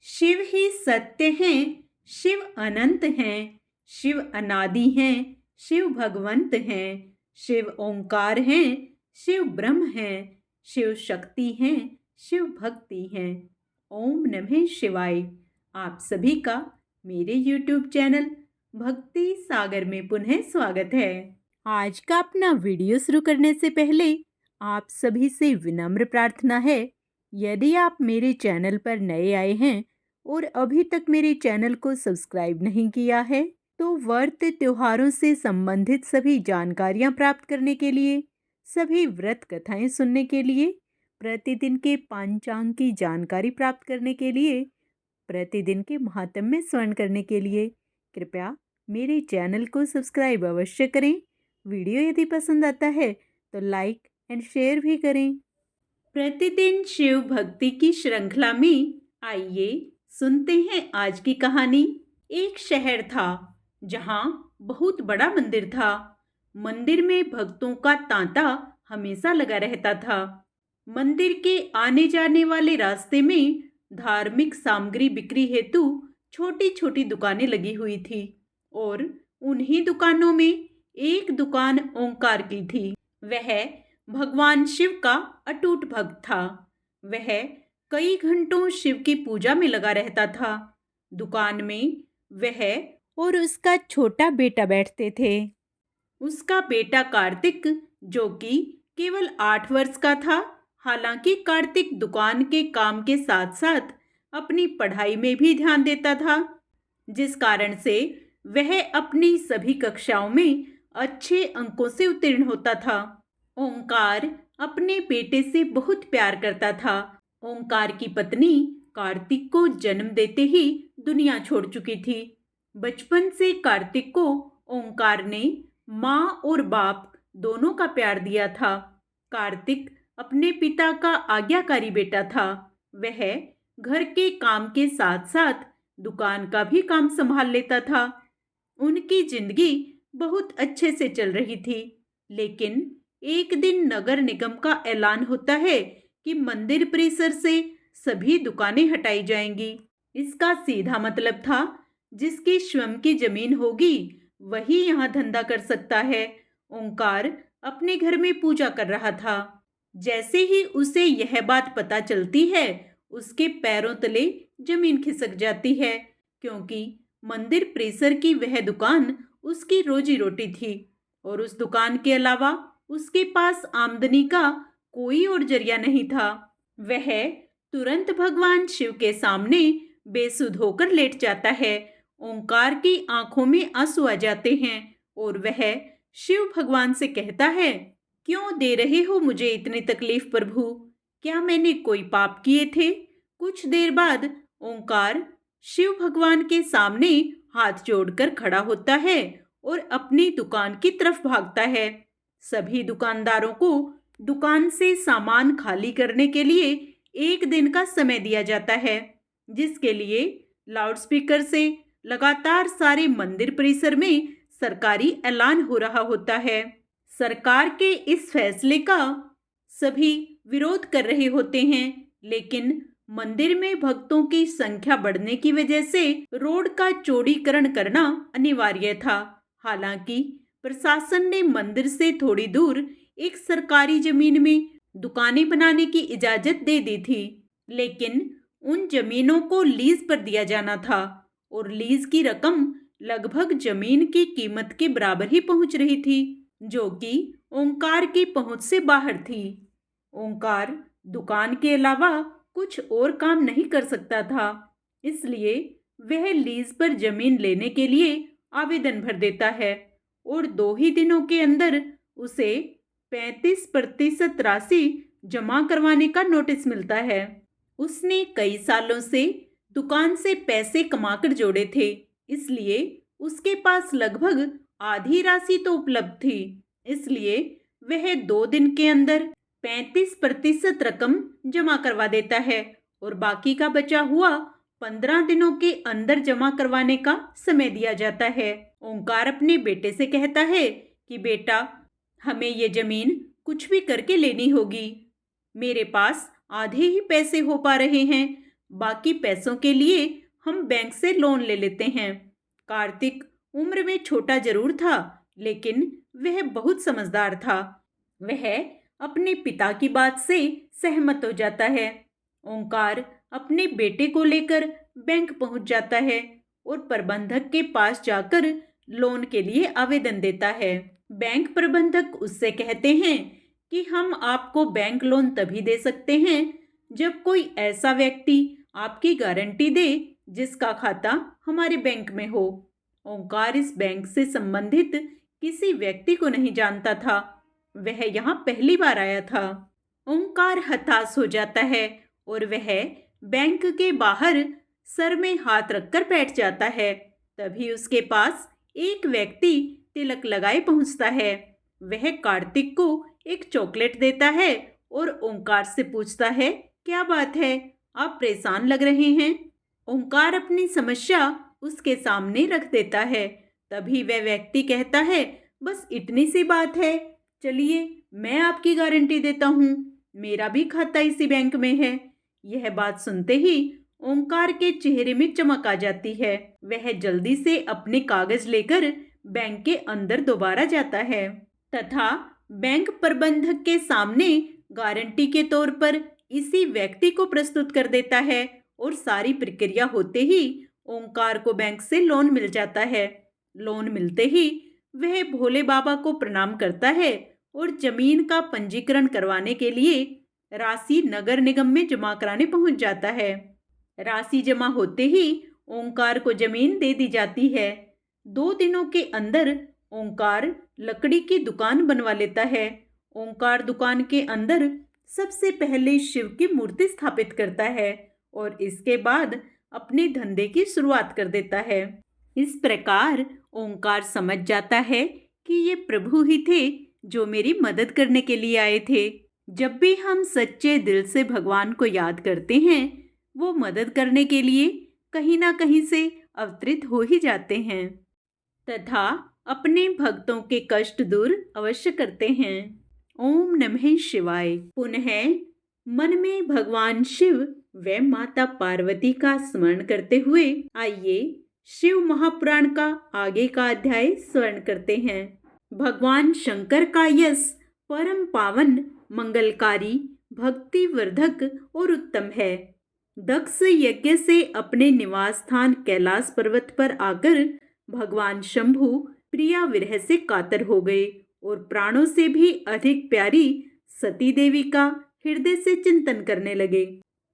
शिव ही सत्य हैं, शिव अनंत हैं, शिव अनादि हैं, शिव भगवंत हैं, शिव ओंकार हैं, शिव ब्रह्म हैं, शिव शक्ति हैं, शिव भक्ति हैं। ओम नमः शिवाय। आप सभी का मेरे YouTube चैनल भक्ति सागर में पुनः स्वागत है। आज का अपना वीडियो शुरू करने से पहले आप सभी से विनम्र प्रार्थना है, यदि आप मेरे चैनल पर नए आए हैं और अभी तक मेरे चैनल को सब्सक्राइब नहीं किया है तो व्रत त्योहारों से संबंधित सभी जानकारियां प्राप्त करने के लिए, सभी व्रत कथाएं सुनने के लिए, प्रतिदिन के पंचांग की जानकारी प्राप्त करने के लिए, प्रतिदिन के महात्म्य स्मरण करने के लिए कृपया मेरे चैनल को सब्सक्राइब अवश्य करें। वीडियो यदि पसंद आता है तो लाइक एंड शेयर भी करें। प्रतिदिन शिव भक्ति की श्रृंखला में आइए सुनते हैं आज की कहानी। एक शहर था जहां बहुत बड़ा मंदिर था। मंदिर में भक्तों का तांता हमेशा लगा रहता था। मंदिर के आने जाने वाले रास्ते में धार्मिक सामग्री बिक्री हेतु छोटी छोटी दुकानें लगी हुई थी और उन्हीं दुकानों में एक दुकान ओंकार की थी। वह भगवान शिव का अटूट भक्त था। वह कई घंटों शिव की पूजा में लगा रहता था। दुकान में वह और उसका छोटा बेटा बैठते थे। उसका बेटा कार्तिक, जो कि केवल 8 वर्ष का था। हालांकि कार्तिक दुकान के काम के साथ साथ अपनी पढ़ाई में भी ध्यान देता था, जिस कारण से वह अपनी सभी कक्षाओं में अच्छे अंकों से उत्तीर्ण होता था। ओंकार अपने बेटे से बहुत प्यार करता था। ओंकार की पत्नी कार्तिक को जन्म देते ही दुनिया छोड़ चुकी थी। बचपन से कार्तिक को ओंकार ने माँ और बाप दोनों का प्यार दिया था। कार्तिक अपने पिता का आज्ञाकारी बेटा था। वह घर के काम के साथ साथ दुकान का भी काम संभाल लेता था। उनकी जिंदगी बहुत अच्छे से चल रही थी, लेकिन एक दिन नगर निगम का ऐलान होता है कि मंदिर परिसर से सभी दुकानें हटाई जाएंगी। इसका सीधा मतलब था, जिसकी स्वयं की जमीन होगी वही यहाँ धंधा कर सकता है। ओंकार अपने घर में पूजा कर रहा था। जैसे ही उसे यह बात पता चलती है, उसके पैरों तले जमीन खिसक जाती है, क्योंकि मंदिर परिसर की वह दुकान उसकी रोजी रोटी थी और उस दुकान के अलावा उसके पास आमदनी का कोई और जरिया नहीं था। वह तुरंत भगवान शिव के सामने बेसुध होकर लेट जाता है। ओंकार की आंखों में आंसू आ जाते हैं और वह शिव भगवान से कहता है, क्यों दे रहे हो मुझे इतनी तकलीफ प्रभु? क्या मैंने कोई पाप किए थे? कुछ देर बाद ओंकार शिव भगवान के सामने हाथ जोड़कर खड़ा होता है और अपनी दुकान की तरफ भागता है। सभी दुकानदारों को दुकान से सामान खाली करने के लिए 1 दिन का समय दिया जाता है, जिसके लिए लाउडस्पीकर से लगातार सारे मंदिर परिसर में सरकारी ऐलान हो रहा होता है। सरकार के इस फैसले का सभी विरोध कर रहे होते हैं, लेकिन मंदिर में भक्तों की संख्या बढ़ने की वजह से रोड का चौड़ीकरण करना अनिवार्य था। हालांकि प्रशासन ने मंदिर से थोड़ी दूर एक सरकारी जमीन में दुकानें बनाने की इजाजत दे दी थी, लेकिन उन जमीनों को लीज पर दिया जाना था और लीज की रकम लगभग जमीन की कीमत के बराबर ही पहुंच रही थी, जो कि ओंकार की पहुंच से बाहर थी। ओंकार दुकान के अलावा कुछ और काम नहीं कर सकता था, इसलिए वह लीज पर जमीन लेने के लिए आवेदन भर देता है और 2 ही दिनों के अंदर उसे 35% राशि जमा करवाने का नोटिस मिलता है। उसने कई सालों से दुकान से पैसे कमाकर जोड़े थे, इसलिए उसके पास लगभग आधी राशि तो उपलब्ध थी। इसलिए वह 2 दिन के अंदर 35% रकम जमा करवा देता है और बाकी का बचा हुआ 15 दिनों के अंदर जमा करवाने का समय दिया जाता है। ओंकार अपने बेटे से कहता है कि बेटा, हमें ये जमीन कुछ भी करके लेनी होगी। मेरे पास आधे ही पैसे हो पा रहे हैं, बाकी पैसों के लिए हम बैंक से लोन ले लेते हैं। कार्तिक उम्र में छोटा जरूर था, लेकिन वह बहुत समझदार था। वह अपने पिता की बात से सहमत हो जाता है। ओंकार अपने बेटे को लेकर बैंक पहुंच जाता है और प्रबंधक के पास जाकर लोन के लिए आवेदन देता है। बैंक प्रबंधक उससे कहते हैं कि हम आपको बैंक लोन तभी दे सकते हैं जब कोई ऐसा व्यक्ति आपकी गारंटी दे जिसका खाता हमारे बैंक में हो। ओंकार इस बैंक से संबंधित किसी व्यक्ति को नहीं जानता था। वह यहाँ पहली बार आया था। ओंकार हताश हो जाता है और वह बैंक के बाहर सर में हाथ रखकर बैठ जाता है। तभी उसके पास एक व्यक्ति तिलक लगाए पहुंचता है। वह कार्तिक को एक चॉकलेट देता है और ओंकार से पूछता है, क्या बात है, आप परेशान लग रहे हैं। ओंकार अपनी समस्या उसके सामने रख देता है। तभी वह व्यक्ति कहता है, बस इतनी सी बात है, चलिए मैं आपकी गारंटी देता हूँ, मेरा भी खाता इसी बैंक में है। यह बात सुनते ही ओंकार के चेहरे में चमक आ जाती है। वह जल्दी से अपने कागज लेकर बैंक के अंदर दोबारा जाता है तथा बैंक प्रबंधक के सामने गारंटी के तौर पर इसी व्यक्ति को प्रस्तुत कर देता है और सारी प्रक्रिया होते ही ओंकार को बैंक से लोन मिल जाता है। लोन मिलते ही वह भोले बाबा को प्रणाम करता है और जमीन का पंजीकरण करवाने के लिए राशि नगर निगम में जमा कराने पहुंच जाता है। राशि जमा होते ही ओंकार को जमीन दे दी जाती है। 2 दिनों के अंदर ओंकार लकड़ी की दुकान बनवा लेता है। ओंकार दुकान के अंदर सबसे पहले शिव की मूर्ति स्थापित करता है और इसके बाद अपने धंधे की शुरुआत कर देता है। इस प्रकार ओंकार समझ जाता है कि ये प्रभु ही थे जो मेरी मदद करने के लिए आए थे। जब भी हम सच्चे दिल से भगवान को याद करते हैं, वो मदद करने के लिए कहीं ना कहीं से अवतरित हो ही जाते हैं तथा अपने भक्तों के कष्ट दूर अवश्य करते हैं। ओम नमः शिवाय। पुनः मन में भगवान शिव व माता पार्वती का स्मरण करते हुए आइए शिव महापुराण का आगे का अध्याय स्मरण करते हैं। भगवान शंकर का यश परम पावन, मंगलकारी, भक्ति वर्धक और उत्तम है। दक्ष यज्ञ से अपने निवास स्थान कैलाश पर्वत पर आकर भगवान शंभु प्रिया विरह से कातर हो गए और प्राणों से भी अधिक प्यारी सती देवी का हृदय से चिंतन करने लगे।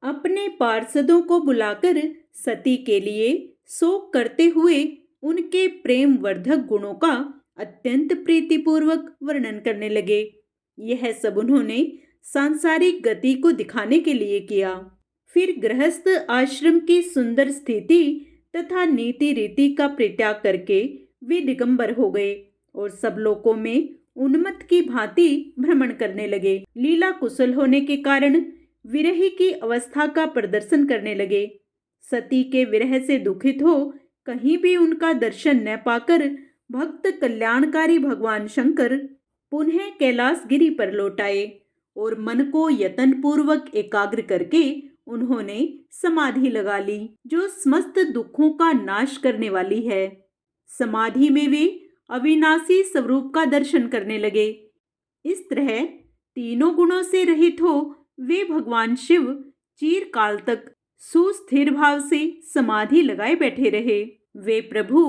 अपने पार्षदों को बुलाकर सती के लिए शोक करते हुए उनके प्रेम वर्धक गुणों का अत्यंत प्रीतिपूर्वक वर्णन करने लगे। यह सब उन्होंने सांसारिक गति को दिखाने के लिए किया। फिर गृहस्थ आश्रम की सुंदर स्थिति तथा नीति रीति का परित्याग करके वे दिगंबर हो गए और सब लोकों में उन्मत्त की भांति भ्रमण करने लगे। लीला कुशल होने के कारण विरही की अवस्था का प्रदर्शन करने लगे। सती के विरह से दुखित हो कहीं भी उनका दर्शन न पाकर भक्त कल्याणकारी भगवान शंकर पुनः कैलाश गिरी पर लौट आए और मन को यत्न पूर्वक एकाग्र करके उन्होंने समाधि लगा ली, जो समस्त दुखों का नाश करने वाली है। समाधि में वे अविनाशी स्वरूप का दर्शन करने लगे। इस तरह तीनों गुणों से रहित हो वे भगवान शिव चिरकाल तक सुस्थिर भाव से समाधि लगाए बैठे रहे। वे प्रभु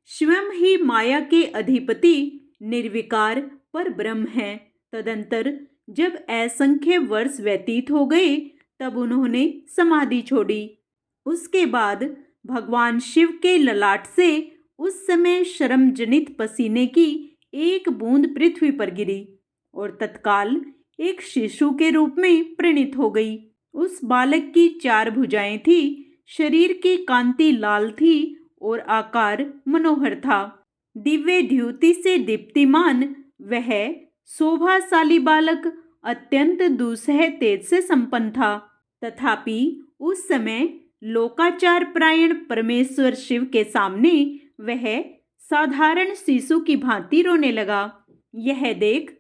स्वयं ही माया के अधिपति निर्विकार पर ब्रह्म हैं। तदंतर जब असंख्य वर्ष व्यतीत हो गए तब उन्होंने समाधि छोड़ी। उसके बाद भगवान शिव के ललाट से उस समय शर्म जनित पसीने की एक बूंद पृथ्वी पर गिरी और तत्काल एक शिशु के रूप में परिणित हो गई। उस बालक की 4 भुजाएं थी, शरीर की कांति लाल थी और आकार मनोहर था। दिव्य द्युति से दीप्तिमान वह शोभाशाली बालक अत्यंत दुस्सह तेज से संपन्न था। तथापि उस समय लोकाचार परायण परमेश्वर शिव के सामने वह साधारण शिशु की भांति रोने लगा। यह देख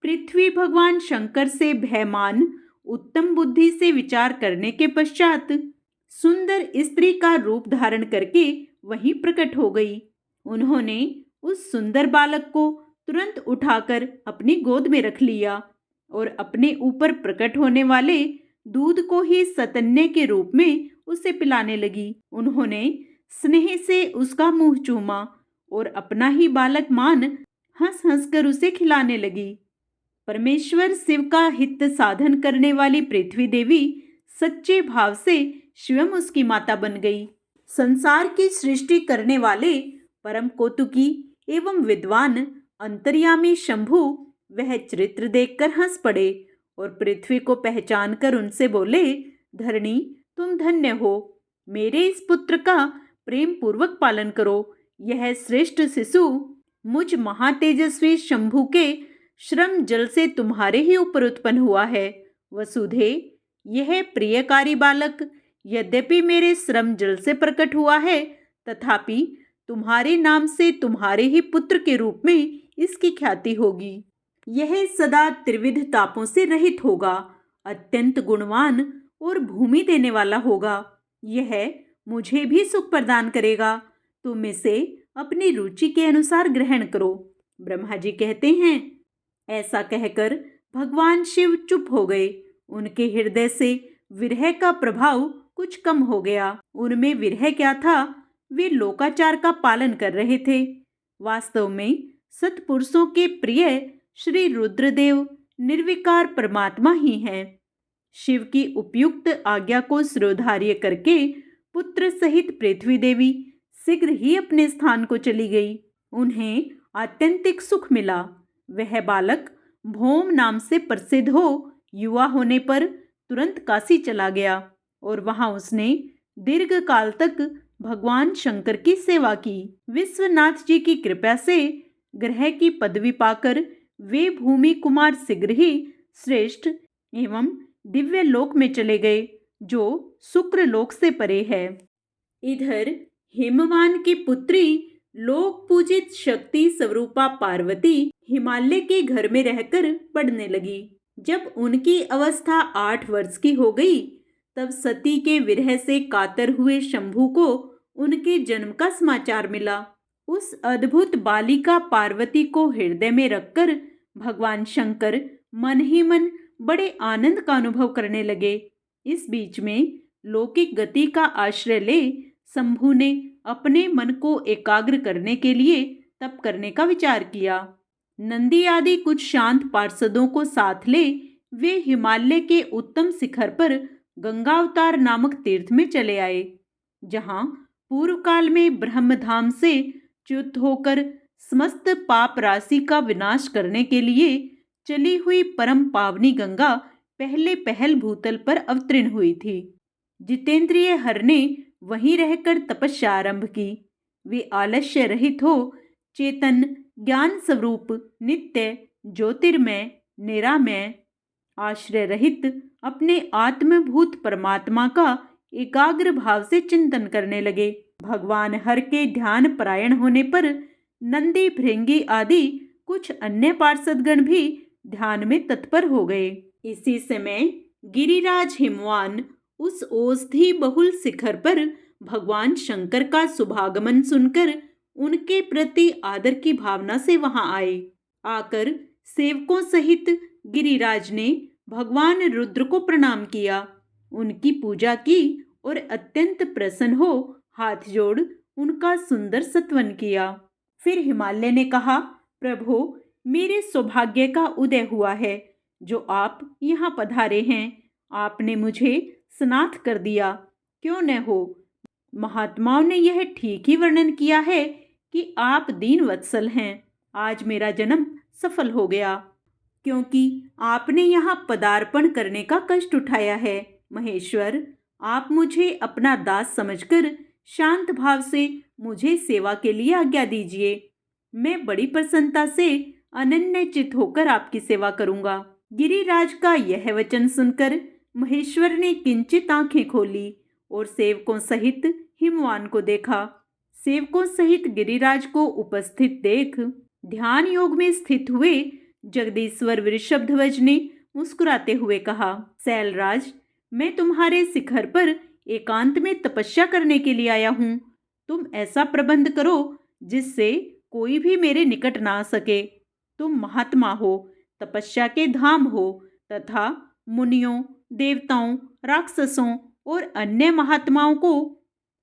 पृथ्वी भगवान शंकर से भयमान उत्तम बुद्धि से विचार करने के पश्चात सुंदर स्त्री का रूप धारण करके वहीं प्रकट हो गई। उन्होंने उस सुंदर बालक को तुरंत उठाकर अपनी गोद में रख लिया और अपने ऊपर प्रकट होने वाले दूध को ही सतन्य के रूप में उसे पिलाने लगी। उन्होंने स्नेह से उसका मुंह चूमा और अपना ही बालक मान हंस हंस कर उसे खिलाने लगी। परमेश्वर शिव का हित साधन करने वाली पृथ्वी देवी सच्चे भाव से स्वयं उसकी माता बन गई। संसार की सृष्टि करने वाले परम कौतुकी एवं विद्वान अंतर्यामी शंभु वह चरित्र देखकर हंस पड़े और पृथ्वी को पहचान कर उनसे बोले, धरणी तुम धन्य हो, मेरे इस पुत्र का प्रेम पूर्वक पालन करो। यह श्रेष्ठ शिशु मुझ महातेजस्वी शंभु के श्रम जल से तुम्हारे ही ऊपर उत्पन्न हुआ है। वसुधे, यह प्रियकारी बालक यद्यपि मेरे श्रम जल से प्रकट हुआ है, तथापि तुम्हारे नाम से तुम्हारे ही पुत्र के रूप में इसकी ख्याति होगी। यह सदा त्रिविध तापों से रहित होगा, अत्यंत गुणवान और भूमि देने वाला होगा। यह मुझे भी सुख प्रदान करेगा। तुम इसे अपनी रुचि के अनुसार ग्रहण करो। ब्रह्मा जी कहते हैं, ऐसा कहकर भगवान शिव चुप हो गए। उनके हृदय से विरह का प्रभाव कुछ कम हो गया। उनमें विरह क्या था, वे लोकाचार का पालन कर रहे थे। वास्तव में सत्पुरुषों के प्रिय श्री रुद्रदेव निर्विकार परमात्मा ही हैं। शिव की उपयुक्त आज्ञा को शिरोधार्य करके पुत्र सहित पृथ्वी देवी शीघ्र ही अपने स्थान को चली गई। उन्हें आत्यंतिक सुख मिला। वह बालक भौम नाम से प्रसिद्ध हो युवा होने पर तुरंत काशी चला गया और वहां उसने दीर्घ काल तक भगवान शंकर की सेवा की। विश्वनाथ जी की कृपा से ग्रह की पदवी पाकर वे भूमि कुमार शीघ्र ही श्रेष्ठ एवं दिव्य लोक में चले गए, जो शुक्र लोक से परे है। इधर हिमवान की पुत्री लोक पूजित शक्ति स्वरूपा पार्वती हिमालय के घर में रहकर पढ़ने लगी। जब उनकी अवस्था 8 वर्ष की हो गई, तब सती के विरह से कातर हुए शंभु को उनके जन्म का समाचार मिला। उस अद्भुत बालिका पार्वती को हृदय में रखकर भगवान शंकर मन ही मन बड़े आनंद का अनुभव करने लगे। इस बीच में लौकिक गति का आश्रय ले शंभु ने अपने मन को एकाग्र करने के लिए तप करने का विचार किया। नंदी आदि कुछ शांत पार्षदों को साथ ले वे हिमालय के उत्तम शिखर पर गंगावतार नामक तीर्थ में चले आए, जहां पूर्व काल में ब्रह्मधाम से च्युत होकर समस्त पाप राशि का विनाश करने के लिए चली हुई परम पावनी गंगा पहले पहल भूतल पर अवतीर्ण हुई थी। जितेंद्रिय हर ने वहीं रहकर तपस्या आरंभ की। वे आलस्य रहित हो चेतन ज्ञान स्वरूप नित्य ज्योतिर्मय निरामय आश्रय रहित अपने आत्मभूत परमात्मा का एकाग्र भाव से चिंतन करने लगे। भगवान हर के ध्यान परायण होने पर नंदी भृंगी आदि कुछ अन्य पार्षदगण भी ध्यान में तत्पर हो गए। इसी समय गिरिराज हिमवान उस औषधि बहुल शिखर पर भगवान शंकर का शुभागमन सुनकर उनके प्रति आदर की भावना से वहां आए। आकर सेवकों सहित गिरिराज ने भगवान रुद्र को प्रणाम किया, उनकी पूजा की और अत्यंत प्रसन्न हो हाथ जोड़ उनका सुंदर सत्वन किया। फिर हिमालय ने कहा, प्रभु मेरे सौभाग्य का उदय हुआ है जो आप यहाँ पधारे हैं। आपने मुझे स्नात कर दिया, क्यों न हो। महात्माओं ने यह ठीक ही वर्णन किया है कि आप दीन वत्सल हैं। आज मेरा जन्म सफल हो गया, क्योंकि आपने यहाँ पदार्पण करने का कष्ट उठाया है। महेश्वर, आप मुझे अपना दास समझकर शांत भाव से मुझे सेवा के लिए आज्ञा दीजिए। मैं बड़ी प्रसन्नता से अनन्य चित होकर आपकी सेवा करूंगा। गिरिराज का यह वचन सुनकर महेश्वर ने किंचित आंखें खोली और सेवकों सहित हिमवान को देखा। सेवकों सहित गिरिराज को उपस्थित देख ध्यान योग में स्थित हुए जगदीश्वर वृषभध्वज ने मुस्कुराते हुए कहा, शैलराज, मैं तुम्हारे शिखर पर एकांत में तपस्या करने के लिए आया हूँ। तुम ऐसा प्रबंध करो जिससे कोई भी मेरे निकट ना आ सके। तुम महात्मा हो, तपस्या के धाम हो तथा मुनियों, देवताओं, राक्षसों और अन्य महात्माओं को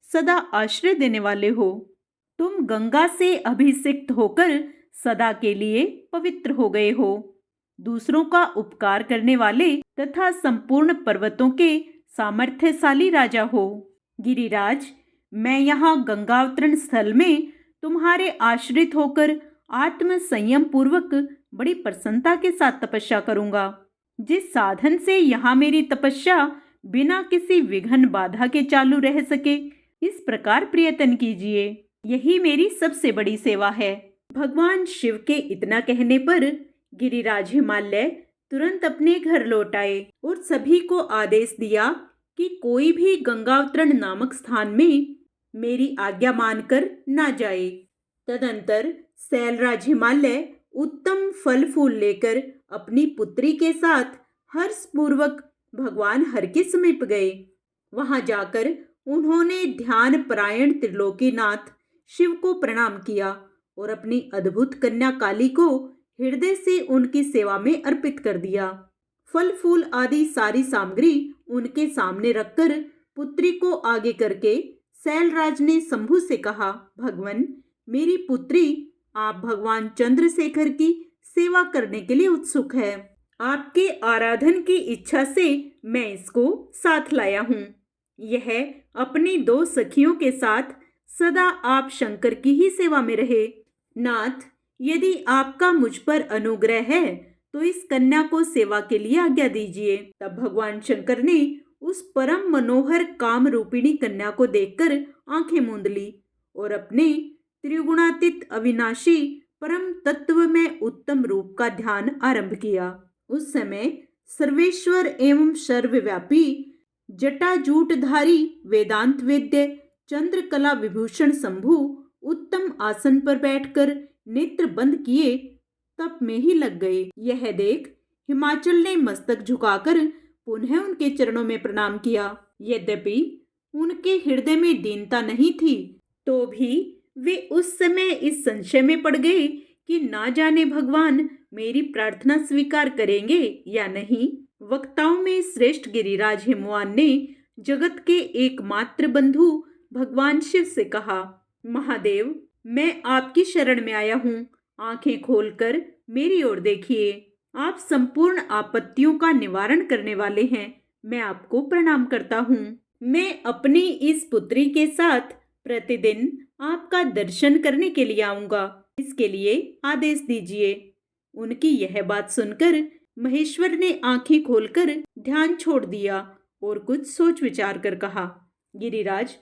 सदा आश्रय देने वाले हो। तुम गंगा से अभिषिक्त होकर सदा के लिए पवित्र हो गए हो। दूसरों का उपकार करने वाले तथा संपूर्ण पर्वतों के सामर्थ्यशाली राजा हो। गिरिराज, मैं यहाँ गंगावतरण स्थल में तुम्हारे आश्रित होकर आत्म संयम पूर्वक बड़ी प्रसन्नता के साथ तपस्या करूंगा। जिस साधन से यहाँ मेरी तपस्या बिना किसी विघ्न बाधा के चालू रह सके, इस प्रकार प्रयत्न कीजिए। यही मेरी सबसे बड़ी सेवा है। भगवान शिव के इतना कहने पर गिरिराज हिमालय तुरंत अपने घर लौट आए और सभी को आदेश दिया कि कोई भी गंगावतरण नामक स्थान में मेरी आज्ञा मानकर ना जाए। तदंतर शैलराज हिमालय उत्तम फल फूल लेकर अपनी पुत्री के साथ हर्षपूर्वक भगवान हर के समीप गए। वहां जाकर उन्होंने ध्यान परायण त्रिलोकीनाथ शिव को प्रणाम किया और अपनी अद्भुत कन्या काली को हृदय से उनकी सेवा में अर्पित कर दिया। फल फूल आदि सारी सामग्री उनके सामने रखकर पुत्री को आगे करके शैलराज ने शंभु से कहा, भगवान, मेरी पुत्री आप भगवान चंद्रशेखर की सेवा करने के लिए उत्सुक है। आपके आराधन की इच्छा से मैं इसको साथ लाया हूँ। यह अपनी 2 सखियों के साथ सदा आप शंकर की ही सेवा में रहे। नाथ, यदि आपका मुझ पर अनुग्रह है तो इस कन्या को सेवा के लिए आज्ञा दीजिए। तब भगवान शंकर ने उस परम मनोहर काम रूपिणी कन्या को देखकर आंखें मूंद ली और अपने त्रिगुणातीत अविनाशी परम तत्व में उत्तम रूप का ध्यान आरंभ किया। उस समय सर्वेश्वर एवं सर्वव्यापी जटाजूटधारी वेदांत वेद्य चंद्रकला विभूषण शंभु उत्तम आसन पर बैठकर नेत्र बंद किए तप में ही लग गए। यह देख हिमाचल ने मस्तक झुकाकर पुनः उनके चरणों में प्रणाम किया। यद्यपि उनके हृदय में दीनता नहीं थी, तो भी वे उस समय इस संशय में पड़ गए कि ना जाने भगवान मेरी प्रार्थना स्वीकार करेंगे या नहीं। वक्ताओं में श्रेष्ठ गिरिराज हिमवान ने जगत के एकमात्र बंधु भगवान शिव से कहा, महादेव, मैं आपकी शरण में आया हूँ। आंखें खोलकर मेरी ओर देखिए। आप संपूर्ण आपत्तियों का निवारण करने वाले हैं। मैं आपको प्रणाम करता हूँ। मैं अपनी इस पुत्री के साथ प्रतिदिन आपका दर्शन करने के लिए आऊंगा। इसके लिए आदेश दीजिए। उनकी यह बात सुनकर महेश्वर ने आंखें खोलकर ध्यान छोड़ दिया और कुछ सोच विचार कर कहा, गिरिराज,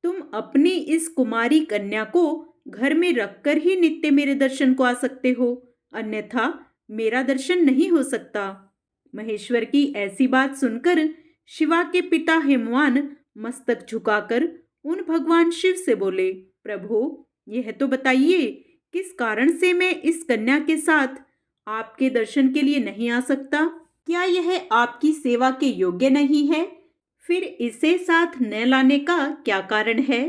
तुम अपनी इस कुमारी कन्या को घर में रखकर ही नित्य मेरे दर्शन को आ सकते हो, अन्यथा मेरा दर्शन नहीं हो सकता। महेश्वर की ऐसी बात सुनकर शिवा के पिता हिमवान मस्तक झुकाकर उन भगवान शिव से बोले, प्रभु, यह तो बताइए किस कारण से मैं इस कन्या के साथ आपके दर्शन के लिए नहीं आ सकता? क्या यह आपकी सेवा के योग्य नहीं है? फिर इसे साथ न लाने का क्या कारण है?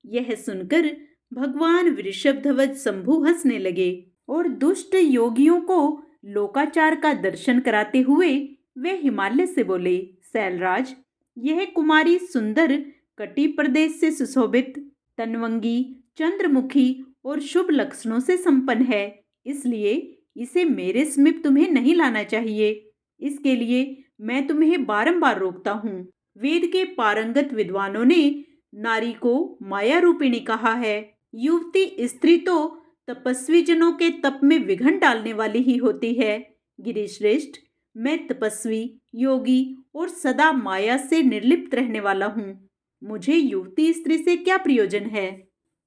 यह सुनकर भगवान वृषभध्वज शंभु हंसने लगे और दुष्ट योगियों को लोकाचार का दर्शन कराते हुए वे हिमालय से बोले, शैलराज, यह कुमारी सुंदर कटी प्रदेश से सुशोभित, तनवंगी, चंद्रमुखी और शुभ लक्षणों से संपन्न है, इसलिए इसे मेरे समीप तुम्हें नहीं लाना चाहिए। इसके लिए मैं तुम्हें बारंबार रोकता हूँ। वेद के पारंगत विद्वानों ने नारी को माया रूपिणी कहा है। युवती स्त्री तो तपस्वी जनों के तप में विघ्न डालने वाली ही होती है। गिरिश्रेष्ठ, मैं तपस्वी, योगी और सदा माया से निर्लिप्त रहने वाला हूँ। मुझे युवती स्त्री से क्या प्रयोजन है?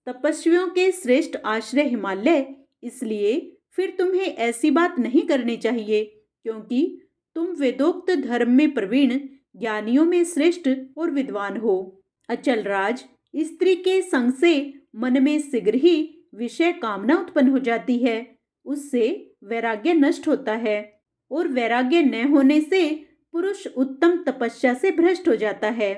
तपस्वियों के श्रेष्ठ आश्रय हिमालय, इसलिए फिर तुम्हें ऐसी बात नहीं करनी चाहिए, क्योंकि तुम वेदोक्त धर्म में प्रवीण, ज्ञानियों में श्रेष्ठ और विद्वान हो। अचल राज, स्त्री के संग से मन में शीघ्र ही विषय कामना उत्पन्न हो जाती है, उससे वैराग्य नष्ट होता है और वैराग्य न होने से पुरुष उत्तम तपस्या से भ्रष्ट हो जाता है।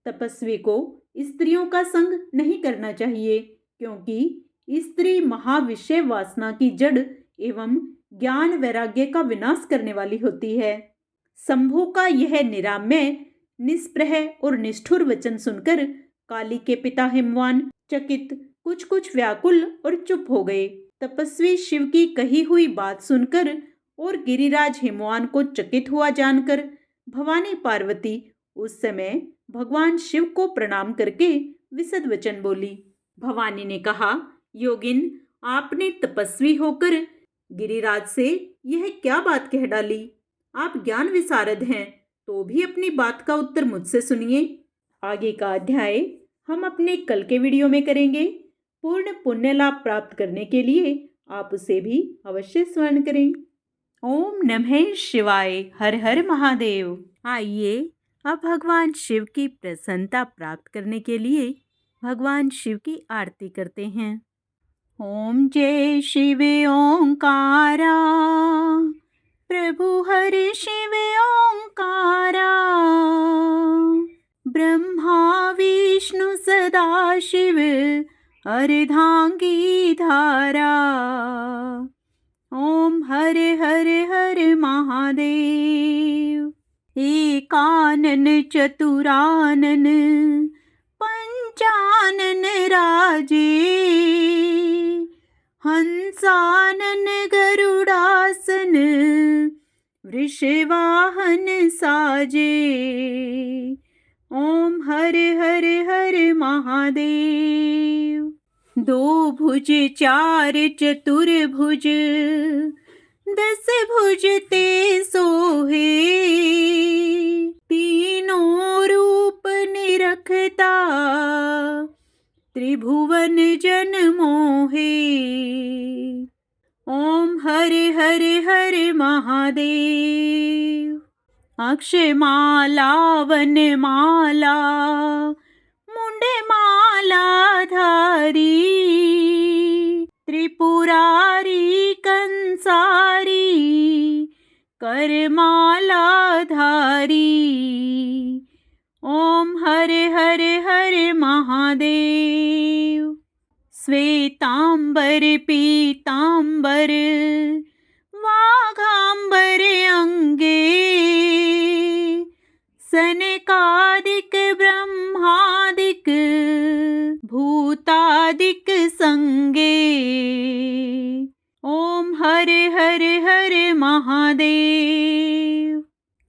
तपस्वी को स्त्रियों का संग नहीं करना चाहिए, क्योंकि स्त्री महाविषय वासना की जड़ एवं ज्ञान वैराग्य का विनाश करने वाली होती है। शंभु का यह निराम्य, निष्प्रह और निष्ठुर वचन सुनकर काली के पिता हिमवान चकित, कुछ कुछ व्याकुल और चुप हो गए। तपस्वी शिव की कही हुई बात सुनकर और गिरिराज हिमवान को चकित हुआ जानकर भवानी पार्वती उस समय भगवान शिव को प्रणाम करके विशद वचन बोली। भवानी ने कहा, योगिन, आपने तपस्वी होकर गिरिराज से यह क्या बात कह डाली? आप ज्ञान विशारद हैं, तो भी अपनी बात का उत्तर मुझसे सुनिए। आगे का अध्याय हम अपने कल के वीडियो में करेंगे। पूर्ण पुण्य लाभ प्राप्त करने के लिए आप उसे भी अवश्य स्मरण करें। ओम नमः शिवाय। हर हर महादेव। आइए अब भगवान शिव की प्रसन्नता प्राप्त करने के लिए भगवान शिव की आरती करते हैं। ओम जय शिव ओंकारा, प्रभु हरि शिव ओंकारा, ब्रह्मा विष्णु सदा शिव अर्धांगी धारा। ओम हर हर हर महादेव। एकानन चतुरानन पंचानन राजे, हंसानन गरुड़ासन वृषवाहन साजे। ओम हर हर हर महादेव। दो भुज चार चतुर्भुज, दस भुज ते सोहे, तीनों रूप निरखता त्रिभुवन जन मोहे। ओम हर हर हर महादेव। अक्षमाला वनमाला मुंड माला धारी, त्रिपुरारी कंसारी करमाला धारी। ओम हर हर हर महादेव। श्वेतांबर पीतांबर वाघांबर अंगे, सनकादिक ब्रह्मादिक भूतादिक संगे। ओम हर हर हर महादेव।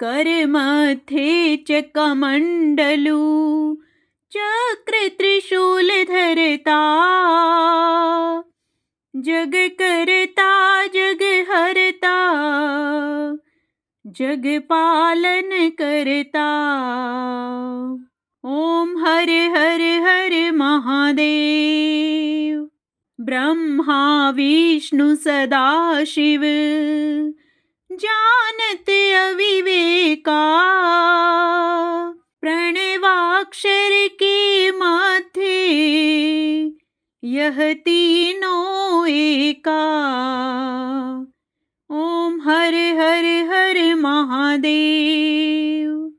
कर मथे चकमंडलू, चक्र त्रिशूल धरता, जग करता जग हरता, जग पालन करता। ओम हर हर हर महादेव। ब्रह्मा विष्णु सदा शिव, जानत अविवेका, प्रणवाक्षर के मध्य यह तीनों एका। ओम हर हर हर महादेव।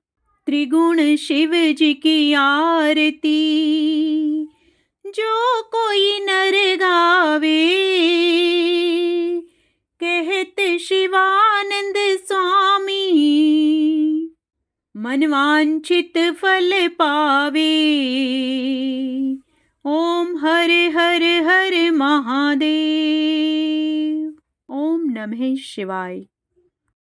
त्रिगुण शिव जी की आरती, जो कोई नर गावे, कहते शिवानंद स्वामी, मनवांछित फल पावे। ओम हर हर हर महादेव। ओम नमः शिवाय।